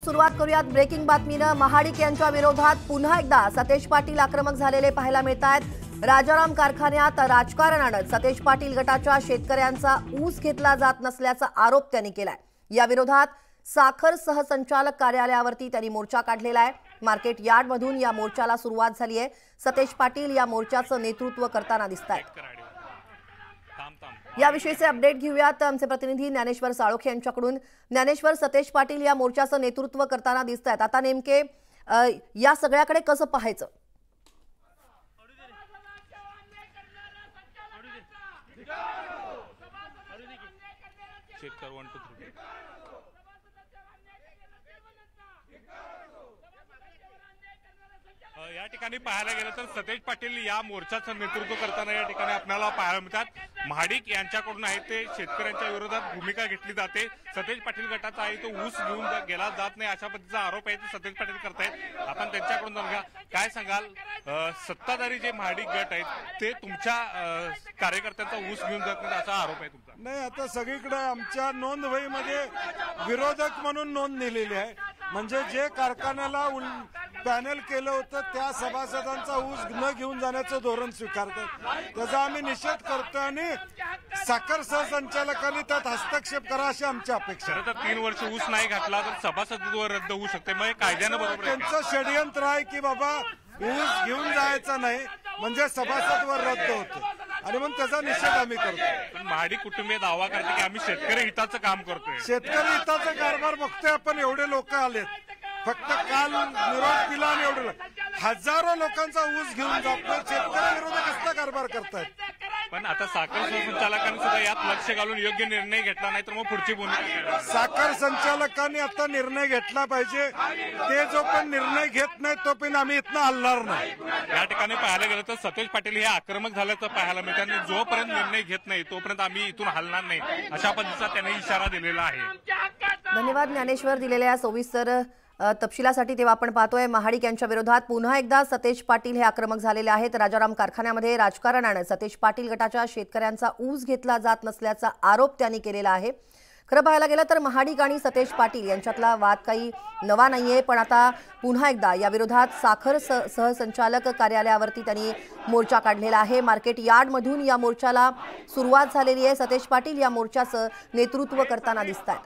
सुरुवात करूयात ब्रेकिंग बातमीनं। महाडिक यांच्या विरोधात पुन्हा एकदा सतेज पाटील आक्रमक झालेले पाहायला मिळतात। राजाराम कारखान्यात राजकारण आणत सतेज पाटील गटाच्या शेतकऱ्यांचा ऊस घेतला जात नसल्याचा आरोप त्यांनी केलाय। या विरोधात साखर सहसंचालक कार्यालयावरती त्यांनी मोर्चा काढलेला आहे। मार्केट यार्डमधून या मोर्चाला सुरुवात झाली आहे। सतेज पाटील या मोर्चाचं नेतृत्व करताना दिसतात। याविषयीचे अपडेट घेऊयात आमचे प्रतिनिधी ज्ञानेश्वर साळोखे यांच्याकडून। ज्ञानेश्वर, सतेज पाटील या मोर्चाचं नेतृत्व करताना दिसतात, आता नेमके या सगळ्याकडे कसं पाहायचं? या ठिकाणी पाहायला गेलं तर सतेज पाटील या मोर्चाचं नेतृत्व करताना या ठिकाणी आपल्याला पाहायला मिळतात। महाडिक यांच्याकडून आहे ते शेतकऱ्यांच्या विरोधात भूमिका घेतली जाते। सतेज पाटील गटाचा आहे तो ऊस घेऊन गेला जात नाही अशा पद्धतीचा आरोप आहे ते सतेज पाटील करतायत। आपण त्यांच्याकडून जाणूया काय सांगाल, सत्ताधारी जे महाडिक गट आहेत ते तुमच्या कार्यकर्त्यांचा ऊस घेऊन जात नाही असा आरोप आहे तुमचा? नाही, आता सगळीकडे आमच्या नोंदवहीमध्ये विरोधक म्हणून नोंद दिलेली आहे। म्हणजे जे कारखान्याला पॅनल केलं होतं त्या सभासदांचा ऊस न घेऊन जाण्याचं धोरण स्वीकारतात, त्याचा आम्ही निषेध करतो आणि साखर सहसंचालकांनी त्यात हस्तक्षेप करा अशी आमची अपेक्षा आहे। तर 3 वर्ष ऊस नाही घातला तर सभासदत्व रद्द होऊ शकते, मग कायद्यानं बरोबर त्यांचं षडयंत्र आहे की बाबा ऊस घेऊन जायचा नाही म्हणजे सभासदत्व रद्द होतं आणि मग त्याचा निषेध आम्ही करतो। पण महाडिक कुटुंबीय दावा करते की आम्ही शेतकरी हिताचं काम करतोय। शेतकरी हिताचा कारभार बघतोय आपण, एवढे लोक आलेत, फक्त काल निरोप दिला आणि एवढं हजारो लोकांचा ऊस घेऊन जातो। शेतकरी विरोधी कसला कारभार करतायत? पण आता साखर संचालकांनी सुद्धा यात लक्ष घालून योग्य निर्णय घेतला नाही तर मग पुढची भूमिका साखर संचालकांनी आता निर्णय घेतला पाहिजे। ते जो पण निर्णय घेत नाही तो पण आम्ही इथनं हलणार नाही। या ठिकाणी पाहायला गेलं तर सतेज पाटील हे आक्रमक झाल्याचं पाहायला मिळतं आणि जोपर्यंत निर्णय घेत नाही तोपर्यंत आम्ही इथून हलणार नाही अशा पद्धतीचा त्यांनी इशारा दिलेला आहे। धन्यवाद ज्ञानेश्वर दिलेल्या सविस्तर तपशिलासाठी। तेव्हा आपण पाहतोय महाडिक यांच्या विरोधात पुन्हा एकदा सतेज पाटील हे आक्रमक झालेले आहेत। राजाराम कारखान्यामध्ये राजकारण आणत सतेज पाटील गटाच्या शेतकऱ्यांचा ऊस घेतला जात नसल्याचा आरोप त्यांनी केलेला आहे। खरं पाहायला गेलं तर महाडिक आणि सतेज पाटील यांच्यातला वाद काही नवा नाहीये, पण आता पुन्हा एकदा या विरोधात साखर सहसंचालक कार्यालयावरती त्यांनी मोर्चा काढलेला आहे। मार्केट यार्डमधून या मोर्चाला सुरुवात झालेली आहे। सतेज पाटील या मोर्चाचं नेतृत्व करताना दिसतात।